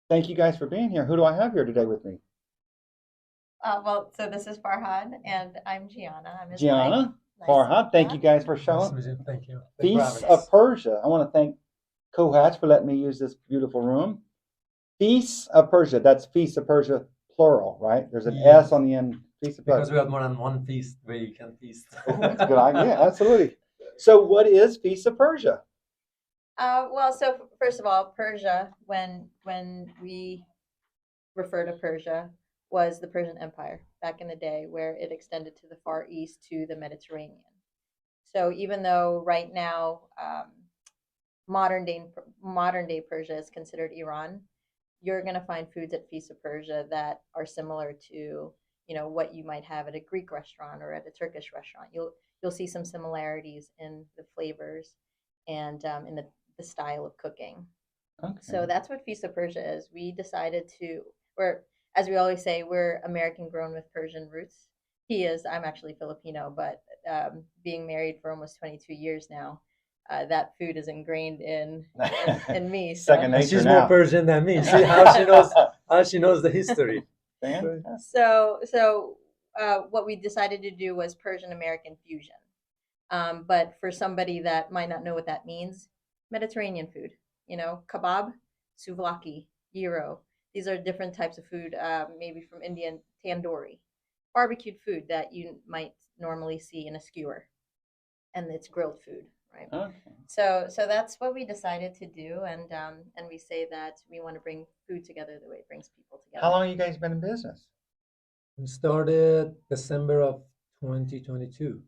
Thank you guys for being here. Who do I have here today with me? So this is Farhad, and I'm Gianna. I'm his wife. Gianna, Nice to Farhad, meet thank you. you guys for Nice showing. to meet you. Thank you. Thanks for Feasts having of us. Persia. I want to thank COhatch for letting me use this beautiful room. Feasts of Persia. That's Feasts of Persia plural, right? There's an S Yes, on the end. Feast of because Persia. we have more than one feast where you can feast. Oh, that's a good idea. Absolutely. So, what is Feast of Persia? So first of all, Persia, when we refer to Persia, was the Persian Empire back in the day, where it extended to the Far East to the Mediterranean. So even though right now modern day modern day Persia is considered Iran, you're going to find foods at Feast of Persia that are similar to what you might have at a Greek restaurant or at a Turkish restaurant. You'll see some similarities in the flavors and in the style of cooking. So Okay. that's what Feast of Persia is. We decided to, we're, as we always say, we're American grown with Persian roots. I'm actually Filipino, but being married for almost 22 years now, that food is ingrained in me. Second So And nature she's more now. Persian than me. See how she knows the history. Fantastic. what we decided to do was Persian American fusion. But for somebody that might not know what that means, Mediterranean food, kebab, souvlaki, gyro. These are different types of food, maybe from Indian tandoori, barbecued food that you might normally see in a skewer, and it's grilled food, right? Okay. So that's what we decided to do, and we say that we want to bring food together the way it brings people How together. long have you guys been in business? We started December of 2022.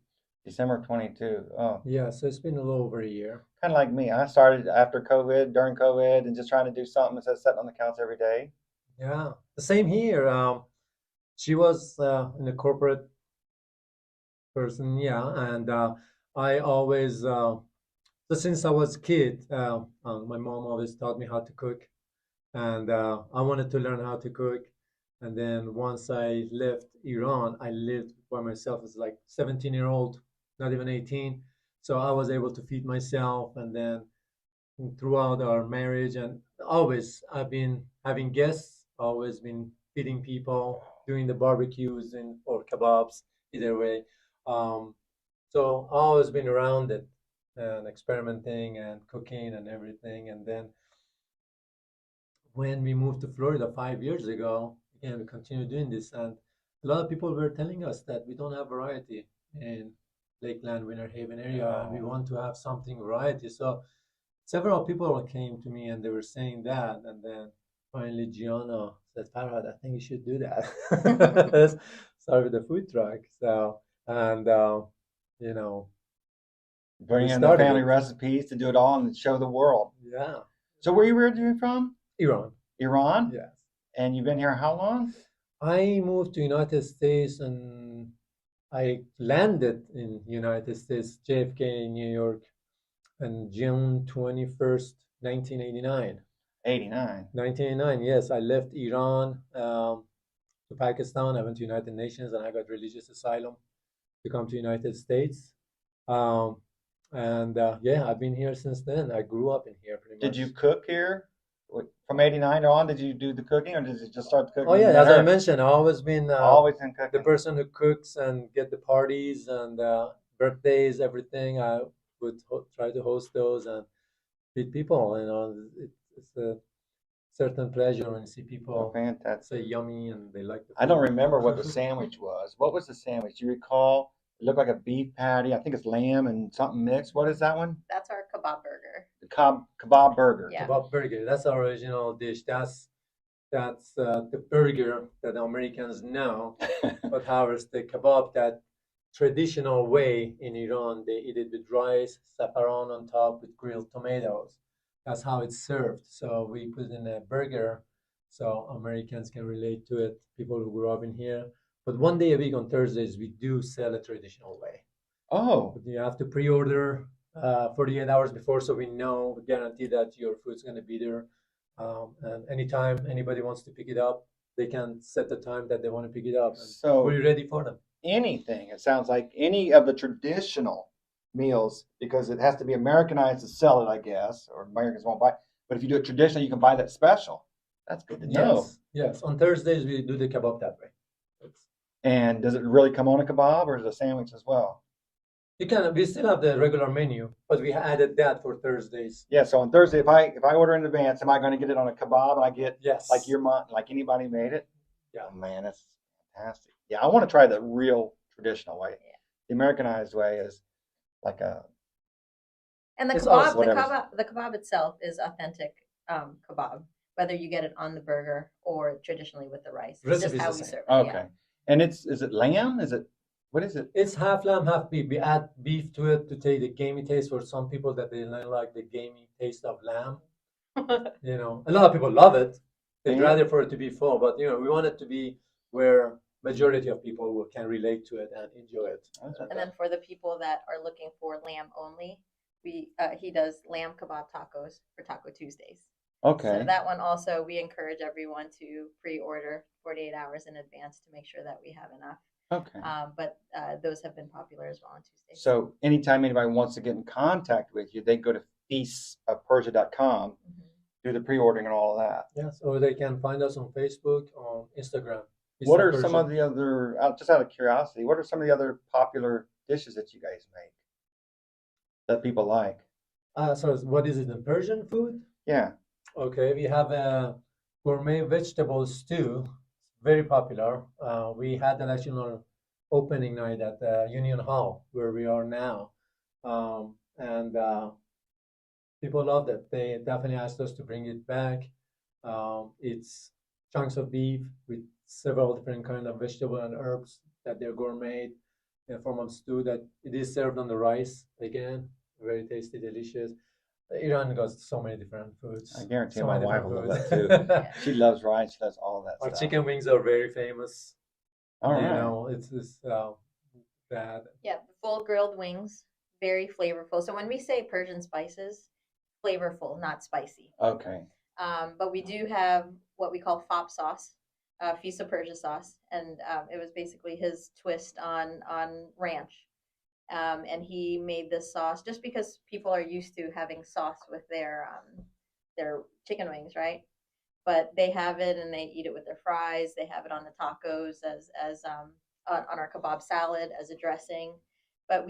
December 22. Oh, Yeah, so it's been a little over a year. kind of like me. I started after COVID, during COVID, and just trying to do something instead of sitting on the couch every day. Yeah, the same here. She was in a corporate person, yeah, and I always, so since I was a kid, my mom always taught me how to cook, and I wanted to learn how to cook. And then once I left Iran, I lived by myself as like 17-year-old, not even 18. So I was able to feed myself. And then throughout our marriage, and always I've been having guests, always been feeding people, doing the barbecues and or kebabs, either way. Um, so I've always been around it and experimenting and cooking and everything. And then when we moved to Florida 5 years ago, again, we continue doing this. And a lot of people were telling us that we don't have variety in Lakeland, Winter Haven area, and we Oh, want to have something variety. So several people came to me and they were saying that. And then finally, Gianna said, Farhad, I think you should do that. Let's start with the food truck. So, and, you know, we bring in the started family it. recipes to do it all and show the world. Yeah. So, where you originally from? Iran. Iran? Yes. And you've been here how long? I moved to United States and I landed in United States, JFK, New York, on June 21st, 1989. 89. 1989, yes, I left Iran to Pakistan. I went to United Nations and I got religious asylum to come to United States. Um, and yeah, I've been here since then. I grew up in here pretty Did you much. cook here? From 89 on, did you do the cooking or did you just start the cooking Oh when you yeah, met as I her? mentioned, I've always been Always in the cooking. person who cooks and get the parties and birthdays, everything. I would try to host those and feed people. It's a certain pleasure when you see Oh, people say fantastic. yummy and they like the I don't food. remember what the sandwich was. What was the sandwich? Do you recall? It looked like a beef patty. I think it's lamb and something mixed. What is that one? That's our kebab burger. The kebab burger. Yeah. Kebab burger. That's our original dish. That's the burger that the Americans know. But however, it's the kebab that traditional way in Iran. They eat it with rice, saffron on top with grilled tomatoes. That's how it's served. So we put it in a burger so Americans can relate to it, people who grew up in here. But one day a week on Thursdays, we do sell a traditional way. Oh, But you have to pre-order 48 hours before so we know, we guarantee that your food's going to be there. And anytime anybody wants to pick it up, they can set the time that they want to pick it up and so we're ready for them. anything. It sounds like any of the traditional meals because it has to be Americanized to sell it, I guess, or Americans won't buy. But if you do it traditional, you can buy that special. That's good to know. Yes, yes. On Thursdays we do the kebab that way. It's, And does it really come on a kebab or is it a sandwich as well? you can. We still have the regular menu, but we added that for Thursdays. Yeah. So on Thursday, if I order in advance, am I going to get it on a kebab and I get Yes. like your mom, like anybody made it? Yeah. Oh, man, that's fantastic. Yeah, I want to try the real traditional way. Yeah. The Americanized way is like a And the It's kebab, also whatever. the kebab itself is authentic kebab, whether you get it on the burger or traditionally with the rice. It's just Recipe's how the we same. serve it. okay. And is it lamb? Is it what is it? It's half lamb, half beef. We add beef to it to take the gamey taste for some people that they don't like the gamey taste of lamb. Yeah. A lot of people love it. They'd Yeah. rather for it to be full, but we want it to be where majority of people can relate to it and enjoy it. And then for the people that are looking for lamb only, he does lamb kebab tacos for Taco Tuesdays. Okay. So that one also, we encourage everyone to pre-order 48 hours in advance to make sure that we have enough. Okay. But those have been popular as well on Tuesdays. So anytime anybody wants to get in contact with you, they go to feastsofpersia.com, do the pre-ordering and all of that. Yes, or they can find us on Facebook, on Instagram. What are some of the other, just out of curiosity, what are some of the other popular dishes that you guys make that people like? So what is it, the Persian food? Yeah. Okay, we have a gourmet vegetable stew, very popular. We had an actual opening night at Union Hall, where we are now, and people loved it. They definitely asked us to bring it back. It's chunks of beef with several different kind of vegetable and herbs that they're gourmet in a form of stew that it is served on the rice again. Very tasty, delicious. Iran got so many different foods. I guarantee so my many wife will love different that too. foods. She loves rice. She loves all that Our stuff. chicken wings are very famous. All right. It's that. Yeah, full grilled wings, very flavorful. So when we say Persian spices, flavorful, not spicy. Okay. But we do have what we call fop sauce, Feast of Persia sauce, and it was basically his twist on ranch. And he made this sauce just because people are used to having sauce with their chicken wings, right? But they have it and they eat it with their fries. They have it on the tacos as on our kebab salad as a dressing. But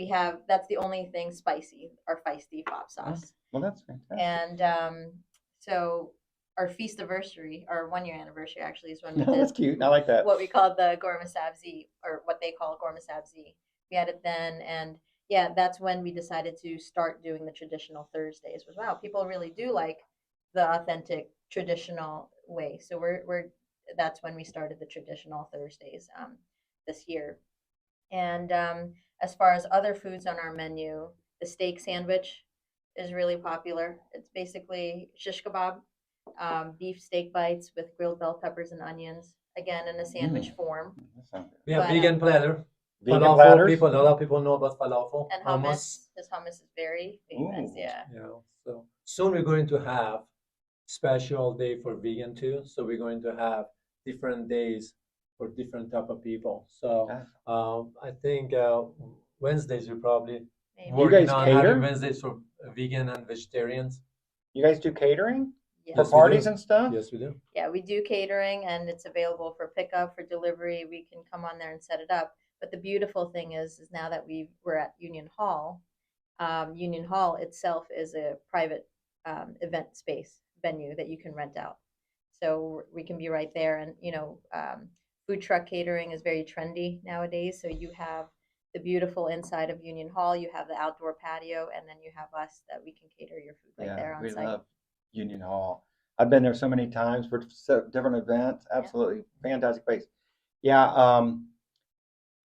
that's the only thing spicy, our feisty fop sauce. Well, that's fantastic. And so our feast anniversary, our 1 year anniversary actually is when we did That's cute. I like that. what we called the Gorma Sabzi, or what they call Gorma Sabzi. We had it then, and yeah, that's when we decided to start doing the traditional Thursdays. Was wow, people really do like the authentic traditional way. So that's when we started the traditional Thursdays this year. And as far as other foods on our menu, the steak sandwich is really popular. It's basically shish kebab, beef steak bites with grilled bell peppers and onions, again in a sandwich form. That sounds good. We have But, vegan platter. Vegan Falafel platters? a lot of people know about falafel. And hummus. His hummus is very famous. Ooh. Yeah. So soon we're going to have special day for vegan too. So we're going to have different days for different type of people. So I think Wednesdays we're probably Maybe. You working guys on cater? having Wednesdays for vegan and vegetarians. You guys do catering Yes. for Yes, we parties do. and stuff? Yes, we do. Yeah, we do catering and it's available for pickup, for delivery. We can come on there and set it up. But the beautiful thing is now that we're at Union Hall itself is a private event space venue that you can rent out. So we can be right there. And, food truck catering is very trendy nowadays. So you have the beautiful inside of Union Hall, you have the outdoor patio, and then you have us that we can cater your food right there on we site. love Union Hall. I've been there so many times for different events. Absolutely fantastic place. Yeah.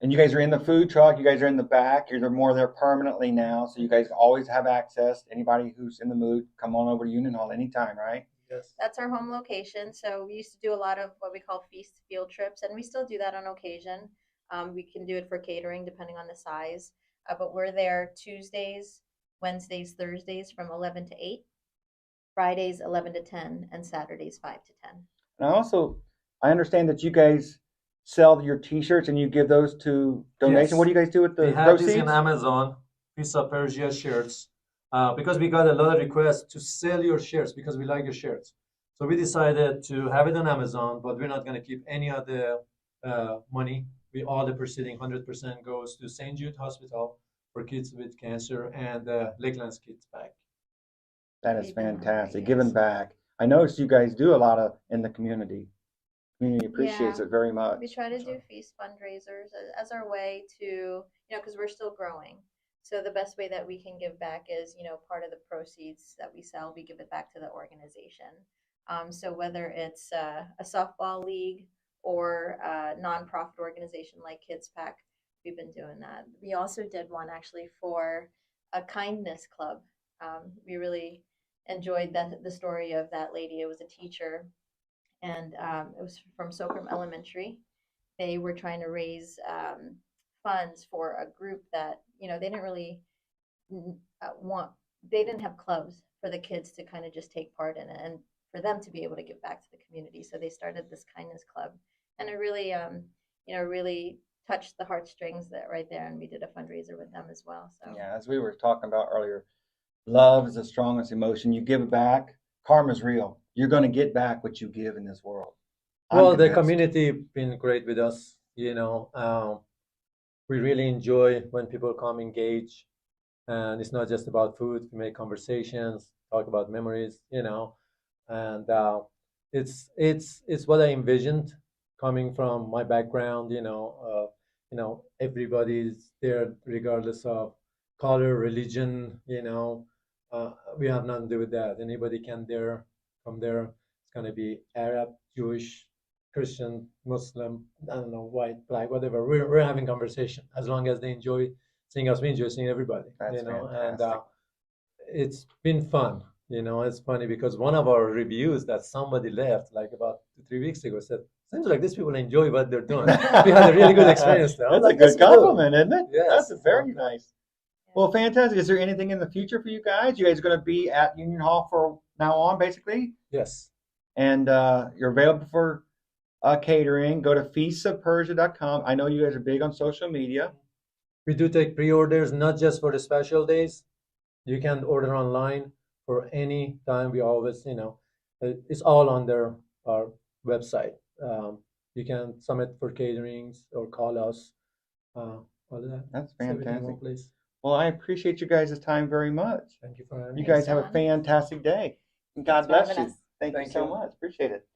And you guys are in the food truck. You guys are in the back. You're more there permanently now, so you guys always have access. Anybody who's in the mood, come on over to Union Hall anytime, right? Yes. That's our home location. So we used to do a lot of what we call feast field trips, and we still do that on occasion. We can do it for catering depending on the size, but we're there Tuesdays, Wednesdays, Thursdays from 11 to 8, Fridays 11 to 10, and Saturdays 5 to 10. And I understand that you guys sell your T-shirts and you give those to donation. Yes. What do you guys do with the We have proceeds? this in Amazon, Feasts of Persia shirts, because we got a lot of requests to sell your shirts because we like your shirts. So we decided to have it on Amazon, but we're not going to keep any of the money. All the proceeding 100% goes to St. Jude Hospital for kids with cancer and Lakeland's Kids Back. That is We've been fantastic. yes. Giving back. I noticed you guys do a lot of in the community. Community appreciates Yeah. it very much. We try to do feast fundraisers as our way to, because we're still growing. So the best way that we can give back is, part of the proceeds that we sell, we give it back to the organization. So whether it's a softball league or a nonprofit organization like Kids Pack, we've been doing that. We also did one actually for a kindness club. We really enjoyed the story of that lady. It was a teacher, and it was from Socrum Elementary. They were trying to raise funds for a group that they didn't really want. They didn't have clubs for the kids to kind of just take part in it, and for them to be able to give back to the community. So they started this kindness club, and it really, really touched the heartstrings that right there. And we did a fundraiser with them as well. So Yeah, as we were talking about earlier, love is the strongest emotion. You give it back, karma's real. You're going to get back what you give in this world. Well, the convinced. community been great with us. We really enjoy when people come engage, and it's not just about food. We make conversations, talk about memories, and it's what I envisioned coming from my background. Everybody's there regardless of color, religion. We have nothing to do with that. Anybody can come there. It's gonna be Arab, Jewish, Christian, Muslim, I don't know, white, black, whatever. We're having conversation as long as they enjoy seeing us. We enjoy seeing everybody. That's And fantastic. it's been fun. It's funny because one of our reviews that somebody left like about 3 weeks ago said, "Seems like these people enjoy what they're doing." We had a really good experience there. I was That's a like, good "That's good." compliment, isn't it? Yes. That's very nice. Well, fantastic. Is there anything in the future for you guys? You guys are going to be at Union Hall for now on, basically, Yes. and you're available for catering. Go to feastsofpersia.com. I know you guys are big on social media. We do take pre-orders, not just for the special days. You can order online for any time. We always, it's all under our website. You can submit for caterings or call us. All of that. That's It's everything in fantastic. one place. Well, I appreciate you guys' time very much. Thank you for having You me. guys Thanks, have a John. fantastic day. And God Thanks for bless having you. us. Thank you Thank so you. much. Appreciate it.